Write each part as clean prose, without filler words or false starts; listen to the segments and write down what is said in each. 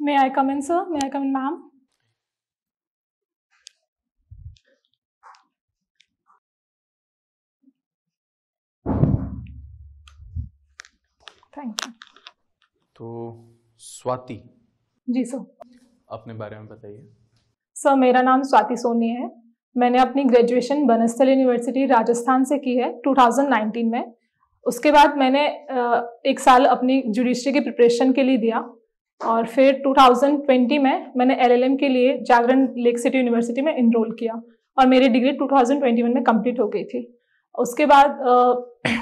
May I come in, sir? May I come in, ma'am? Thank you. तो स्वाति, जी sir. अपने बारे में बताइए। सर, मेरा नाम स्वाति सोनी है। मैंने अपनी ग्रेजुएशन बनस्थल यूनिवर्सिटी राजस्थान से की है 2019 में। उसके बाद मैंने एक साल अपनी जुडिशरी की प्रिपरेशन के लिए दिया और फिर 2020 में मैंने LLM के लिए जागरण लेक सिटी यूनिवर्सिटी में इनरोल किया और मेरी डिग्री 2021 में कंप्लीट हो गई थी। उसके बाद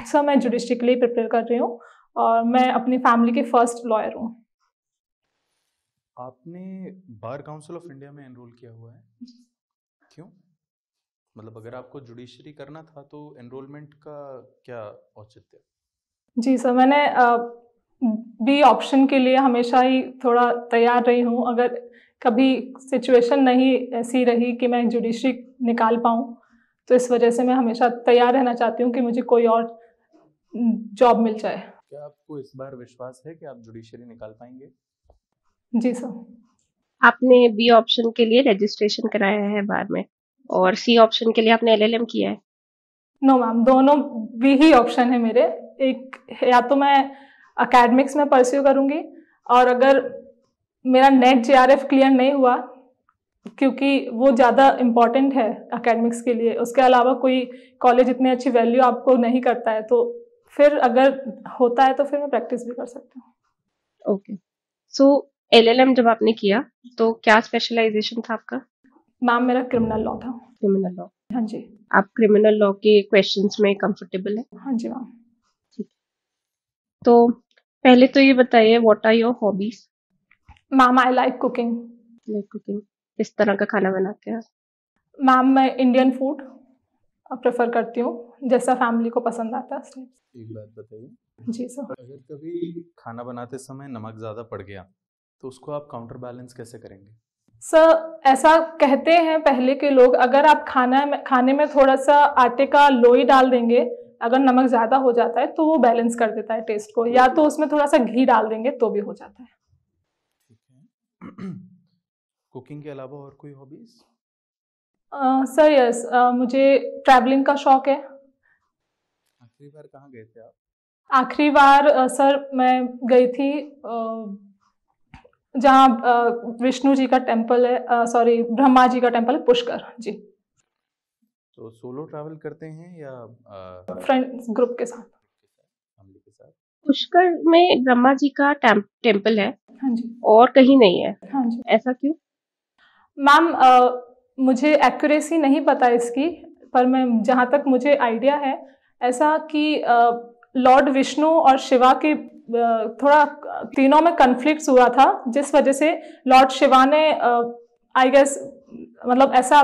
सर मैं जुडिशरी के लिए प्रिपेयर कर रही हूँ और मैं अपनी फैमिली के फर्स्ट लॉयर हूँ। आपने बार काउंसिल ऑफ इंडिया में एनरोल किया हुआ है, क्यों? मतलब अगर आपको जुडिशरी करना था तो एनरोलमेंट का क्या औचित्य? जी सर, मैंने बी ऑप्शन के लिए हमेशा ही थोड़ा तैयार रही हूँ। अगर कभी सिचुएशन नहीं ऐसी रही कि मैं जुडिशरी निकाल पाऊँ, तो इस वजह से मैं हमेशा तैयार रहना चाहती हूँ कि मुझे कोई और जॉब मिल जाए। क्या आपको इस बार विश्वास है कि आप जुडिशरी निकाल पाएंगे? जी सर। आपने बी ऑप्शन के लिए रजिस्ट्रेशन कराया है बार में और सी ऑप्शन के लिए आपने LLM किया है? नो मैम, दोनों भी ही ऑप्शन है मेरे। एक या तो मैं अकेडमिक्स में परस्यू करूँगी और अगर मेरा नेट JRF क्लियर नहीं हुआ, क्योंकि वो ज़्यादा इम्पॉर्टेंट है अकेडमिक्स के लिए, उसके अलावा कोई कॉलेज इतनी अच्छी वैल्यू आपको नहीं करता है, तो फिर अगर होता है तो फिर मैं प्रैक्टिस भी कर सकती हूँ। ओके, सो LLM जब आपने किया तो क्या स्पेशलाइजेशन था आपका? मैम, मेरा क्रिमिनल लॉ था। Criminal law. हाँ जी। आप क्रिमिनल लॉ के क्वेश्चंस में कंफर्टेबल है? हाँ जी मैम। ठीक, तो पहले तो ये बताइए, what are your hobbies? Ma'am, I like cooking. Like cooking, किस तरह का खाना बनाते हैं? मैम, मैं इंडियन फूड प्रेफर करती हूँ, जैसा फैमिली को पसंद आता है। एक बात बताइए, जी सर। अगर कभी खाना बनाते समय नमक ज़्यादा पड़ गया तो उसको आप काउंटर बैलेंस कैसे करेंगे? सर, ऐसा कहते हैं पहले के लोग, अगर आप खाने में थोड़ा सा आटे का लोई डाल देंगे, अगर नमक ज़्यादा हो जाता है तो वो बैलेंस कर देता है टेस्ट को, या तो उसमें थोड़ा सा घी डाल देंगे तो भी हो जाता है। ठीक है। कुकिंग के अलावा और कोई हॉबीज? सर यस, मुझे ट्रैवलिंग का शौक है। आखिरी बार कहाँ गए थे आप? आखिरी बार सर मैं गई थी जहाँ विष्णु जी का टेम्पल है, सॉरी ब्रह्मा जी का टेम्पल है, पुष्कर जी। तो सोलो ट्रैवल करते हैं या फ्रेंड्स ग्रुप के साथ। फैमिली के साथ? पुष्कर में ब्रह्मा जी का टेम्पल है हाँ जी। और कहीं नहीं है, हाँ जी ऐसा क्यों? मैम, मुझे एक्यूरेसी नहीं पता इसकी, पर मैं जहाँ तक मुझे आइडिया है ऐसा कि लॉर्ड विष्णु और शिवा के थोड़ा तीनों में कन्फ्लिक्ट्स हुआ था, जिस वजह से लॉर्ड शिवा ने आई गेस मतलब ऐसा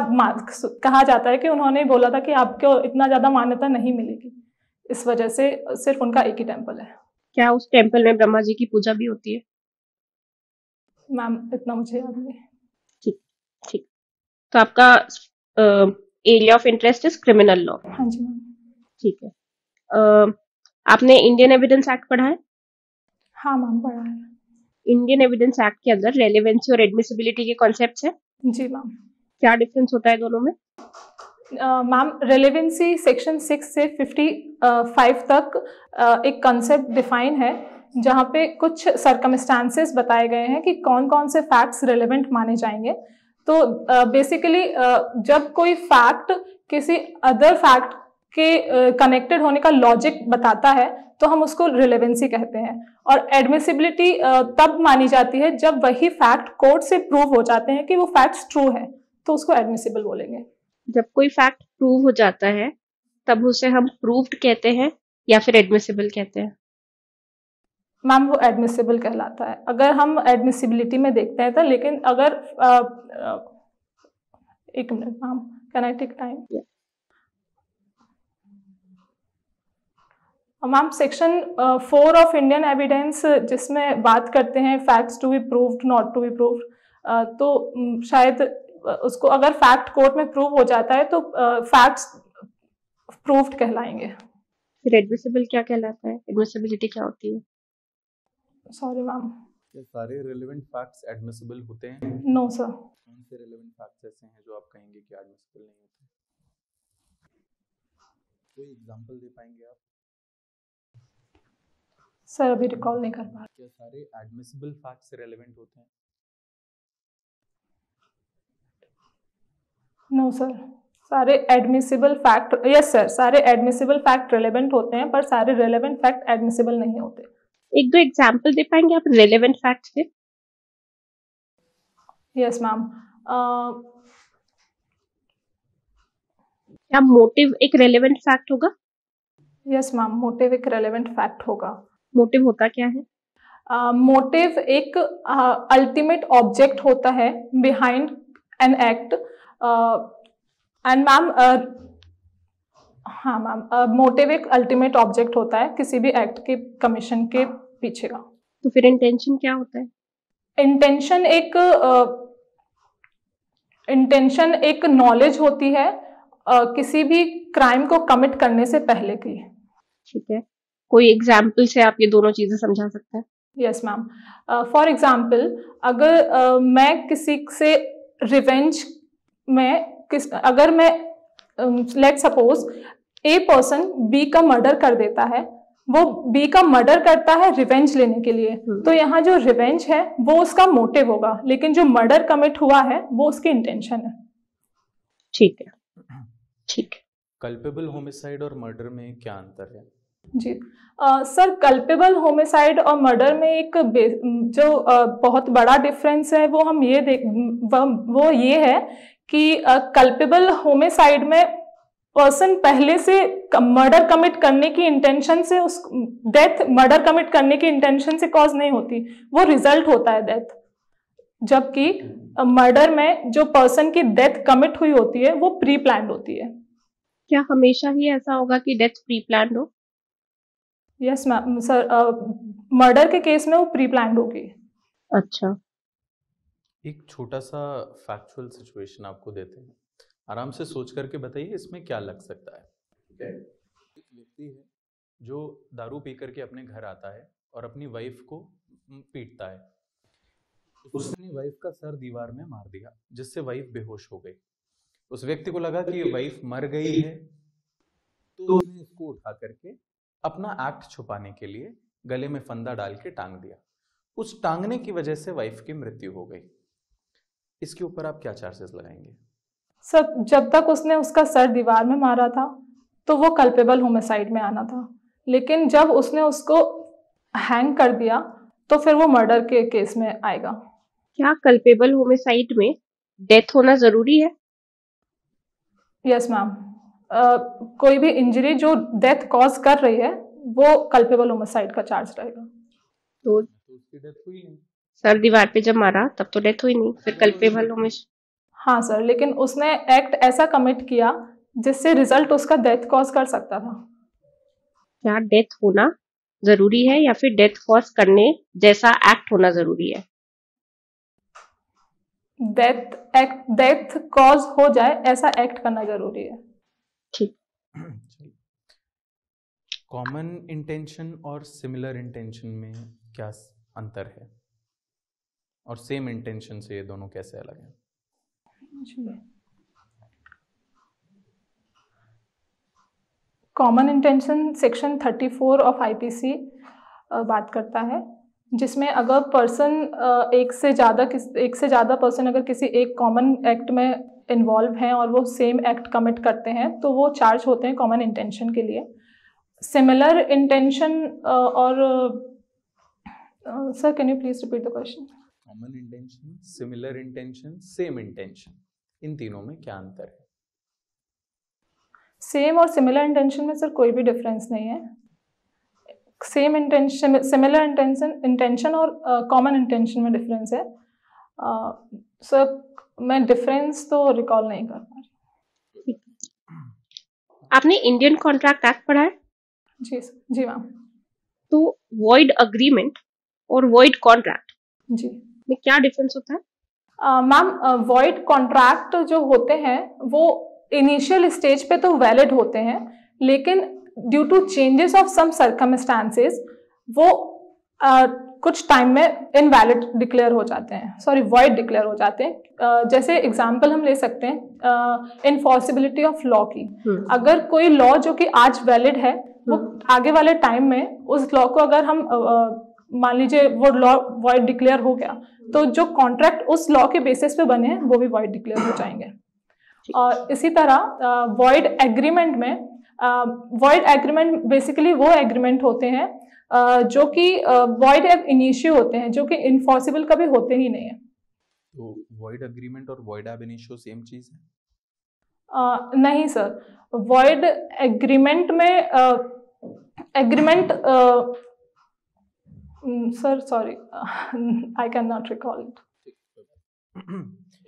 कहा जाता है कि उन्होंने बोला था कि आपको इतना ज़्यादा मान्यता नहीं मिलेगी, इस वजह से सिर्फ उनका एक ही टेम्पल है। क्या उस टेम्पल में ब्रह्मा जी की पूजा भी होती है? मैम, इतना मुझे याद नहीं। ठीक ठीक, तो आपका area of interest is criminal law. हाँ जी मैम। ठीक है, आपने इंडियन एविडेंस एक्ट पढ़ा है? हाँ मैम, पढ़ा है। इंडियन एविडेंस एक्ट के अंदर रेलेवेंसी और एडमिसिबिलिटी के कॉन्सेप्ट्स हैं। जी मैम। क्या डिफरेंस होता है दोनों में? मैम, रेलेवेंसी सेक्शन 6 से 55 तक एक कंसेप्ट डिफाइन है, जहाँ पे कुछ सर्कमस्टांसेस बताए गए हैं कि कौन कौन से फैक्ट्स रेलेवेंट माने जाएंगे। तो बेसिकली जब कोई फैक्ट किसी अदर फैक्ट के कनेक्टेड होने का लॉजिक बताता है तो हम उसको रिलेवेंसी कहते हैं, और एडमिसिबिलिटी तब मानी जाती है जब वही फैक्ट कोर्ट से प्रूव हो जाते हैं कि वो फैक्ट्स ट्रू है, तो उसको एडमिसिबल बोलेंगे। जब कोई फैक्ट प्रूव हो जाता है तब उसे हम प्रूव्ड कहते हैं या फिर एडमिसिबल कहते हैं? मैम, वो एडमिसिबल कहलाता है अगर हम एडमिसिबिलिटी में देखते हैं तो, लेकिन अगर एक minute ma'am, can I take time? Ma'am, section 4 of Indian evidence जिसमें बात करते हैं facts to be proved not to be proved, तो शायद उसको अगर फैक्ट कोर्ट में प्रूव हो जाता है तो फैक्ट्स प्रूव्ड कहलाएंगे। फिर एडमिसिबल क्या कहलाता है? एडमिसिबिलिटी क्या होती है? Sorry ma'am. क्या सारे रेलेवेंट फैक्ट्स एडमिसिबल होते हैं? No sir. कौन से रेलेवेंट फैक्ट्स ऐसे हैं जो आप कहेंगे कि एडमिसिबल नहीं होते? कोई एग्जांपल दे पाएंगे आप? सर अभी रिकॉल नहीं कर पा रहा। क्या सारे एडमिसिबल फैक्ट्स रेलेवेंट होते हैं? नो सर, सारे एडमिसिबल फैक्ट, यस सर, सारे एडमिसिबल फैक्ट रेलेवेंट होते हैं, पर सारे रेलेवेंट फैक्ट एडमिसिबल नहीं होते। एक दो एग्जांपल दे पाएंगे आप रेलेवेंट फैक्ट्स के? Yes ma'am. क्या मोटिव एक रेलेवेंट फैक्ट होगा? यस मैम, मोटिव एक रेलेवेंट फैक्ट होगा। मोटिव होता क्या है? मोटिव एक अल्टीमेट ऑब्जेक्ट होता है behind an act. And ma'am, हाँ मैम, मोटिव एक अल्टीमेट ऑब्जेक्ट होता है किसी भी एक्ट के कमीशन के पीछे का। तो फिर इंटेंशन क्या होता है? इंटेंशन एक नॉलेज होती है किसी भी क्राइम को कमिट करने से पहले की। ठीक है, कोई एग्जाम्पल से आप ये दोनों चीजें समझा सकते हैं? Yes ma'am. फॉर एग्जाम्पल, अगर मैं किसी से रिवेंज में अगर मैं let suppose A person B का मर्डर कर देता है, वो बी का मर्डर करता है रिवेंज लेने के लिए, तो यहाँ जो रिवेंज है वो उसका मोटिव होगा, लेकिन जो मर्डर कमिट हुआ है वो उसकी इंटेंशन है। ठीक है, ठीक है। कल्पेबल होमिसाइड और मर्डर में क्या अंतर है? जी सर, कल्पेबल होमिसाइड और मर्डर में एक जो बहुत बड़ा डिफरेंस है वो हम ये वो ये है कि कल्पेबल होमिसाइड में पर्सन पहले से मर्डर कमिट करने की इंटेंशन से उस डेथ मर्डर कमिट करने की इंटेंशन से कॉज नहीं होती, वो रिजल्ट होता है डेथ। जबकि मर्डर में जो पर्सन की डेथ कमिट हुई होती है वो प्री प्लान्ड होती है। क्या हमेशा ही ऐसा होगा कि डेथ प्री प्लान्ड हो? यस मैम सर, मर्डर के केस में वो प्री प्लान्ड होगी। अच्छा, एक छोटा सा फैक्चुअल सिचुएशन आपको देते हैं, आराम से सोच करके बताइए इसमें क्या लग सकता है। ठीक है, एक व्यक्ति है जो दारू पी करके अपने घर आता है और अपनी वाइफ को पीटता है। उसने अपनी वाइफ का सर दीवार में मार दिया जिससे वाइफ बेहोश हो गई। उस व्यक्ति को लगा कि वाइफ मर गई है, तो उसने इसको उठा करके अपना एक्ट छुपाने के लिए गले में फंदा डाल के टांग दिया। उस टांगने की वजह से वाइफ की मृत्यु हो गई। इसके ऊपर आप क्या चार्जेस लगाएंगे? सर, जब तक उसने उसका सर दीवार में मारा था तो वो कल्पेबल होमिसाइड में आना था, लेकिन जब उसने उसको हैंग कर दिया तो फिर वो मर्डर के केस में आएगा। क्या कल्पेबल होमिसाइड में डेथ होना जरूरी है? यस मैम, कोई भी इंजरी जो डेथ कॉज कर रही है वो कल्पेबल होमिसाइड का चार्ज रहेगा। तो उसकी डेथ हुई नहीं, सर दीवार पे जब मारा तब तो डेथ हुई नहीं, फिर कल्पेबल होमिसाइड? हाँ सर, लेकिन उसने एक्ट ऐसा कमिट किया जिससे रिजल्ट उसका डेथ कॉज कर सकता था। क्या डेथ होना जरूरी है या फिर डेथ कॉज करने जैसा एक्ट होना जरूरी है? डेथ कॉज हो जाए ऐसा एक्ट करना जरूरी है। ठीक। कॉमन इंटेंशन और सिमिलर इंटेंशन में क्या अंतर है, और सेम इंटेंशन से ये दोनों कैसे अलग हैं? Common intention section 34 of IPC बात करता है, जिसमें अगर पर्सन एक से ज़्यादा पर्सन अगर किसी एक कॉमन एक्ट में इन्वॉल्व हैं और वो सेम एक्ट कमिट करते हैं तो वो चार्ज होते हैं कॉमन इंटेंशन के लिए। सिमिलर इंटेंशन और sir can you please repeat the question? Common intention, similar intention, same intention, इन तीनों में क्या अंतर है? सेम और सिमिलर इंटेंशन में सर कोई भी डिफरेंस नहीं है। सेम इंटेंशन, सिमिलर इंटेंशन और कॉमन इंटेंशन में डिफरेंस है। सर मैं डिफरेंस तो रिकॉल नहीं कर पा रही। आपने इंडियन कॉन्ट्रैक्ट एक्ट पढ़ा है? जी मैम। तो वॉइड अग्रीमेंट और वॉइड कॉन्ट्रैक्ट जी में क्या डिफरेंस होता है? मैम, वॉइड कॉन्ट्रैक्ट जो होते हैं वो इनिशियल स्टेज पे तो वैलिड होते हैं, लेकिन due to changes of some circumstances वो कुछ टाइम में इनवैलिड डिक्लेयर हो जाते हैं, सॉरी वॉइड डिक्लेयर हो जाते हैं। जैसे एग्जांपल हम ले सकते हैं इनफॉर्सिबिलिटी ऑफ लॉ की। अगर कोई लॉ जो कि आज वैलिड है वो आगे वाले टाइम में उस लॉ को अगर हम मान लीजिए वो लॉ वॉइड डिक्लेयर हो गया, तो जो कॉन्ट्रैक्ट उस लॉ के बेसिस पे बने हैं वो भी वॉइड डिक्लेयर हो जाएंगे। और इसी तरह वॉइड एग्रीमेंट में, वॉइड एग्रीमेंट बेसिकली वो एग्रीमेंट होते हैं जो कि वॉइड एब इनिशियो होते हैं, जो कि इनफॉर्सिबल कभी होते ही नहीं है। तो वॉइड एग्रीमेंट और वॉइड एब इनिशियो सेम चीज है? नहीं सर, वॉइड एग्रीमेंट में agreement sir sorry I can not recall it.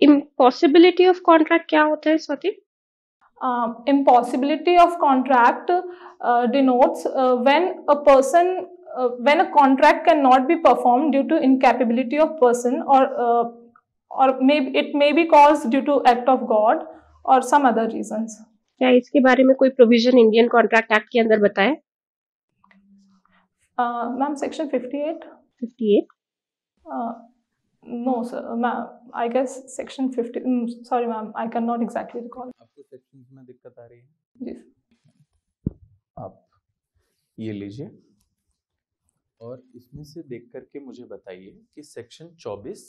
Impossibility of contract क्या होता है Swati? Impossibility of contract denotes when a contract cannot be performed due to incapability of person or maybe it may be caused due to act of God or some other reasons. क्या इसके बारे में कोई provision Indian contract act के अंदर बताए? Ma'am section 58? No sir, I guess section 50, sorry ma'am, I cannot exactly recall. आपको sections में दिक्कत आ रही है? जी। आप ये लीजिए और इसमें से देख करके मुझे बताइए कि सेक्शन 24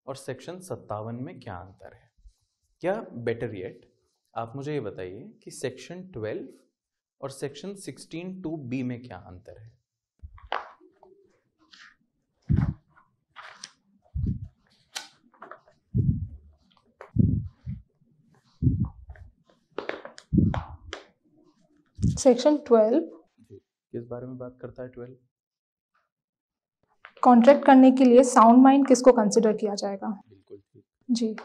और सेक्शन 57 में क्या अंतर है। क्या बेटर येट आप मुझे ये बताइए कि सेक्शन 12 और सेक्शन 16(2)(b) में क्या अंतर है। सेक्शन 12 किस बारे में बात करता है? 12 कॉन्ट्रैक्ट करने के लिए साउंड माइंड किसको कंसिडर किया जाएगा। बिल्कुल ठीक जी।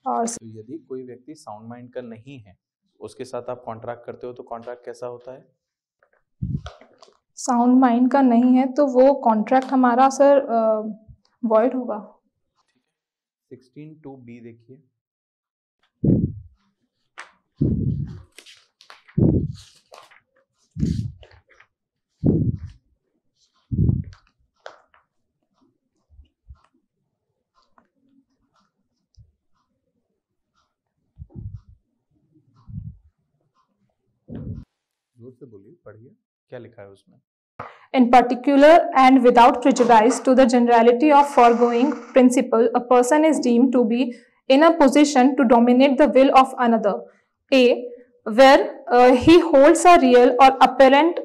और तो यदि कोई व्यक्ति साउंड माइंड का नहीं है, उसके साथ आप कॉन्ट्रैक्ट करते हो तो कॉन्ट्रैक्ट कैसा होता है? साउंड माइंड का नहीं है तो वो कॉन्ट्रैक्ट हमारा सर वॉइड होगा। 16(2)(b) देखिए। जोर से बोलिए, पढ़िए, क्या लिखा है उसमें? In particular and without prejudice to the generality of foregoing principle, a person is deemed to be in a position to dominate the will of another. A. Where he holds a real or apparent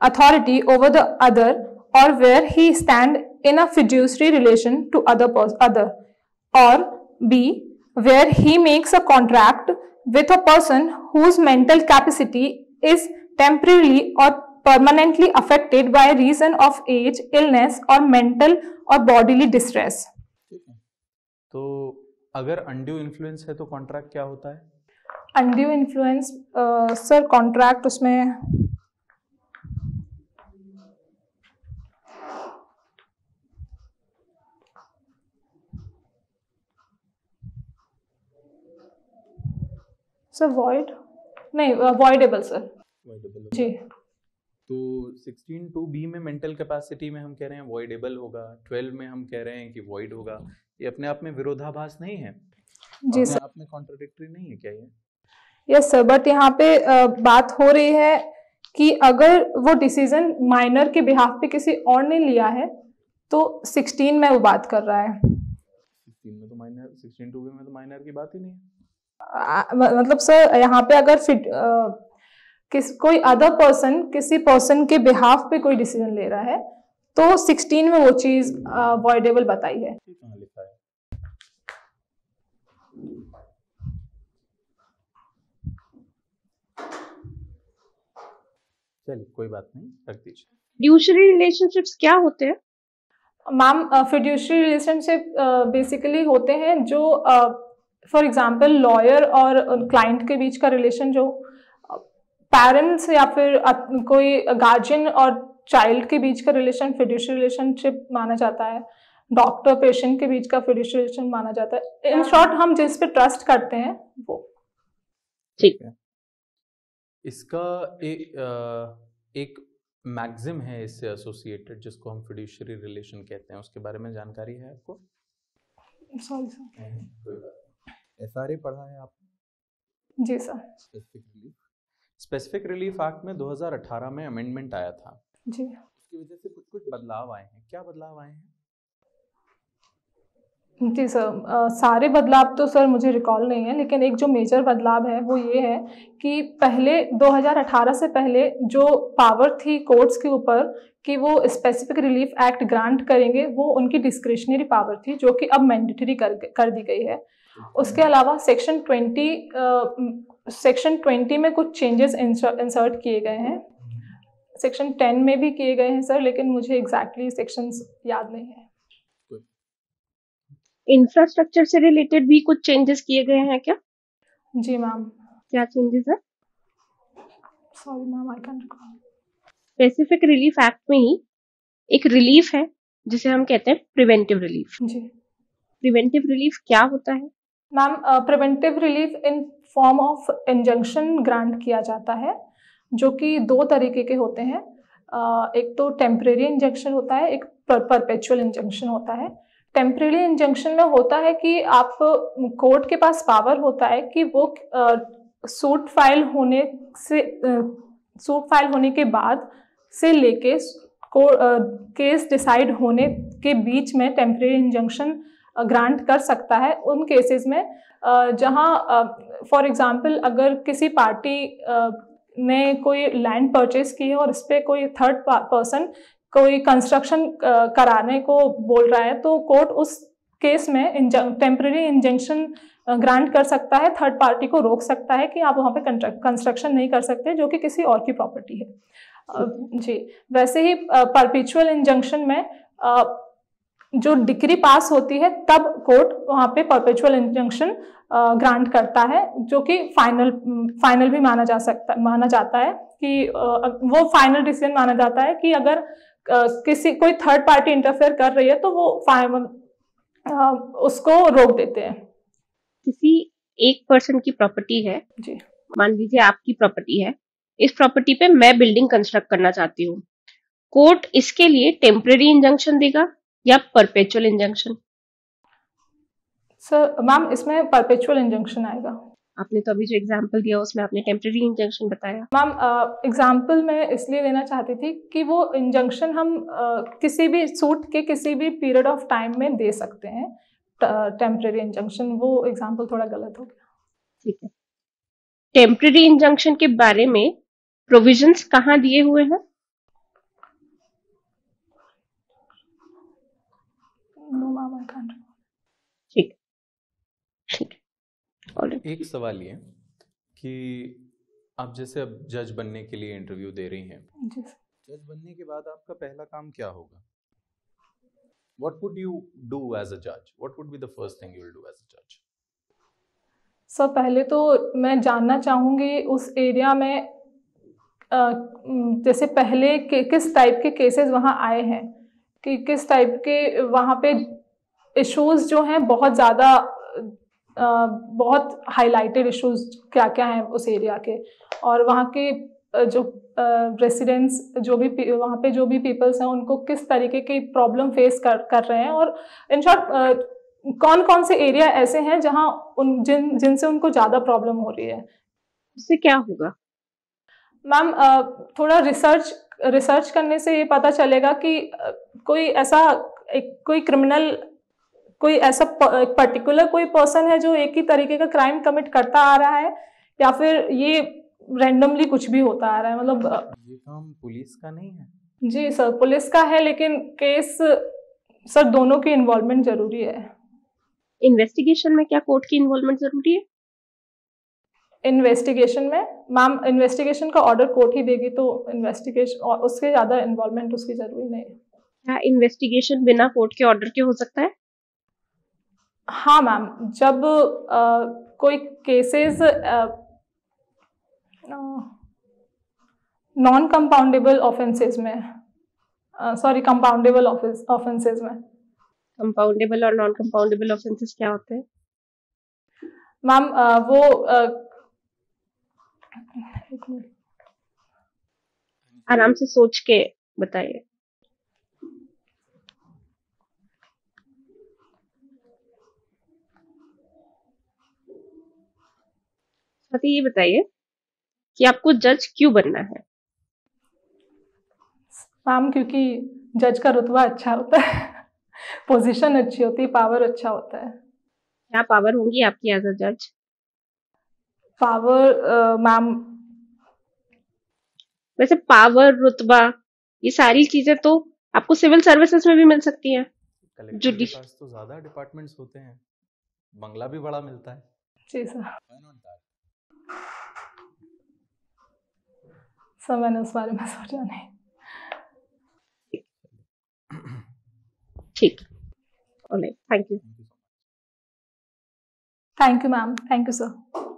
authority over the other, or where he stands in a fiduciary relation to other. Or B. Where he makes a contract with a person whose mental capacity is temporarily or permanently affected by reason of age, illness or mental or bodily distress. ठीक है। तो अगर undue influence है तो contract क्या होता है? Undue influence sir contract उसमें सर वॉइड नहीं, वॉइडेबल सर। वॉइडेबल जी। तो 16(2)(b) में मेंटल कैपेसिटी में हम कह रहे हैं वॉइडेबल होगा, 12 में हम कह रहे हैं कि वॉइड होगा। ये अपने आप में विरोधाभास नहीं है? जी सर। आप में कॉन्ट्राडिक्टरी नहीं है क्या ये? यस सर, बट यहाँ पे बात हो रही है कि अगर वो डिसीजन माइनर के बिहाफ पे किसी और ने लिया है तो 16 में वो बात कर रहा है। 16 में तो माइनर, 16(2)(b) में तो माइनर की बात ही नहीं है। मतलब सर यहाँ पे अगर कोई अदर पर्सन किसी पर्सन के बिहाफ पे कोई डिसीजन ले रहा है तो 16 में वो चीज वॉइडेबल बताई है। कहाँ लिखा है? चलिए कोई बात नहीं, रख दीजिए। फिड्यूशियरी रिलेशनशिप्स क्या होते हैं? मैम फिड्यूशियरी रिलेशनशिप बेसिकली होते हैं जो फॉर एग्जांपल लॉयर और क्लाइंट के बीच का रिलेशन, जो पेरेंट्स या फिर कोई गार्जियन और चाइल्ड के बीच का रिलेशन फिड्यूशियरी रिलेशनशिप माना जाता है। डॉक्टर पेशेंट के बीच का फिड्यूशियरी रिलेशन माना जाता है। इन शॉर्ट हम जिस पे ट्रस्ट करते हैं वो। ठीक है। इसका एक मैक्सिम है इससे एसोसिएटेड, जिसको हम फिड्यूशियरी रिलेशन कहते हैं, उसके बारे में जानकारी है आपको? Sorry sir. कोई बात नहीं। एसआरए पढ़ा है आपने? जी सर। स्पेसिफिक रिलीफ एक्ट में 2018 में अमेंडमेंट आया था जी। उसकी वजह से कुछ कुछ बदलाव आए हैं। क्या बदलाव आए हैं? जी सर, सारे बदलाव तो सर मुझे रिकॉल नहीं है, लेकिन एक जो मेजर बदलाव है वो ये है कि पहले 2018 से पहले जो पावर थी कोर्ट्स के ऊपर कि वो स्पेसिफिक रिलीफ एक्ट ग्रांट करेंगे, वो उनकी डिस्क्रिशनरी पावर थी, जो कि अब मैंडेटरी कर दी गई है। उसके अलावा सेक्शन 20 में कुछ चेंजेस इंसर्ट किए गए हैं, सेक्शन 10 में भी किए गए हैं सर, लेकिन मुझे एग्जैक्टली सेक्शंस याद नहीं है। इंफ्रास्ट्रक्चर से रिलेटेड भी कुछ चेंजेस किए गए हैं क्या? जी मैम। क्या चेंजेस है? Sorry ma'am, I can recall. Specific relief act में ही एक रिलीफ है जिसे हम कहते हैं प्रिवेंटिव रिलीफ। जी। प्रिवेंटिव रिलीफ क्या होता है? Ma'am, preventive relief in form of injunction grant किया जाता है, जो कि दो तरीके के होते हैं। एक तो टेम्परेरी इंजंक्शन होता है, एक परपेचुअल इंजंक्शन होता है। टेम्परेरी इंजंक्शन में होता है कि आप कोर्ट के पास पावर होता है कि वो सूट फाइल होने के बाद से लेके केस डिसाइड होने के बीच में टेम्परेरी इंजंक्शन ग्रांट कर सकता है उन केसेस में जहां फॉर एग्जांपल अगर किसी पार्टी ने कोई लैंड परचेज की है और इस पर कोई थर्ड पर्सन कोई कंस्ट्रक्शन कराने को बोल रहा है, तो कोर्ट उस केस में टेम्परेरी इंजंक्शन ग्रांट कर सकता है, थर्ड पार्टी को रोक सकता है कि आप वहाँ पे कंस्ट्रक्शन नहीं कर सकते जो कि किसी और की प्रॉपर्टी है। जी। वैसे ही परपेचुअल इंजंक्शन में जो डिक्री पास होती है तब कोर्ट वहाँ पे परपेचुअल इंजंक्शन ग्रांट करता है, जो कि फाइनल भी माना जाता है कि वो फाइनल डिसीजन माना जाता है कि अगर कोई थर्ड पार्टी इंटरफेयर कर रही है तो वो उसको रोक देते हैं। किसी एक पर्सन की प्रॉपर्टी है जी। मान लीजिए आपकी प्रॉपर्टी है, इस प्रॉपर्टी पे मैं बिल्डिंग कंस्ट्रक्ट करना चाहती हूँ, कोर्ट इसके लिए टेम्परेरी इंजंक्शन देगा या परपेचुअल इंजंक्शन? सर मैम, इसमें परपेचुअल इंजंक्शन आएगा। आपने तो अभी जो एग्जांपल दिया उसमें आपने टेम्परेरी इंजंक्शन बताया। मैम, एग्जांपल मैं इसलिए लेना चाहती थी कि वो इंजंक्शन हम किसी भी सूट के किसी भी पीरियड ऑफ टाइम में दे सकते हैं। टेम्परेरी इंजंक्शन, वो एग्जांपल थोड़ा गलत हो गया। ठीक है। टेम्परेरी इंजंक्शन के बारे में प्रोविजंस कहाँ दिए हुए हैं? No ma'am, I can't. ठीक है। एक सवाल ये कि आप जैसे अब जज बनने के लिए इंटरव्यू दे रही हैं, जज बनने के बाद आपका पहला काम क्या होगा? What would you do as a judge? What would be the first thing you will do as a judge? Sir पहले तो मैं जानना चाहूँगी उस एरिया में जैसे पहले किस टाइप के केसेस वहाँ आए हैं, कि किस टाइप के वहाँ पे इश्यूज जो हैं बहुत ज़्यादा बहुत हाईलाइटेड इश्यूज क्या क्या हैं उस एरिया के, और वहाँ के जो रेसिडेंट्स जो भी वहाँ पे जो भी पीपल्स हैं उनको किस तरीके की प्रॉब्लम फेस कर रहे हैं, और इन शॉर्ट कौन कौन से एरिया ऐसे हैं जहाँ जिनसे उनको ज़्यादा प्रॉब्लम हो रही है। उससे क्या होगा? मैम, थोड़ा रिसर्च करने से ये पता चलेगा कि कोई ऐसा कोई क्रिमिनल, कोई ऐसा पर्टिकुलर कोई पर्सन है जो एक ही तरीके का क्राइम कमिट करता आ रहा है, या फिर ये रैंडमली कुछ भी होता आ रहा है। मतलब ये काम पुलिस का नहीं है? जी सर, पुलिस का है, लेकिन केस सर दोनों की इन्वॉल्वमेंट जरूरी है। इन्वेस्टिगेशन में क्या कोर्ट की इन्वॉल्वमेंट जरूरी है? इन्वेस्टिगेशन में मैम, इन्वेस्टिगेशन का ऑर्डर कोर्ट ही देगी, तो इन्वेस्टिगेशन और उससे ज़्यादा इन्वॉल्वमेंट उसकी जरूरी नहीं है। क्या इन्वेस्टिगेशन बिना कोर्ट के ऑर्डर के हो सकता है? हाँ मैम, जब कोई केसेस नॉन कंपाउंडेबल ऑफेंसेस में, सॉरी कंपाउंडेबल ऑफेंसेस में। कंपाउंडेबल और नॉन कंपाउंडेबल ऑफेंसेस क्या होते हैं? मैम वो आराम से सोच के बताइए। स्वाति ये बताइए कि आपको जज क्यों बनना है? मैम क्योंकि जज का रुतबा अच्छा होता है, पोजीशन अच्छी होती है, पावर अच्छा होता है। क्या पावर होंगी आपकी एज अ जज? पावर मैम, वैसे पावर, रुतबा, ये सारी चीजें तो आपको सिविल सर्विसेज में भी मिल सकती हैं। कलेक्टर के जुडिश पास तो ज्यादा डिपार्टमेंट्स होते हैं, बंगला भी बड़ा मिलता है। जी sir, Why not that? Sir मैंने उस बारे में सोचा नहीं। ठीक, alright, thank you. Thank you so much. Thank you ma'am, thank you sir.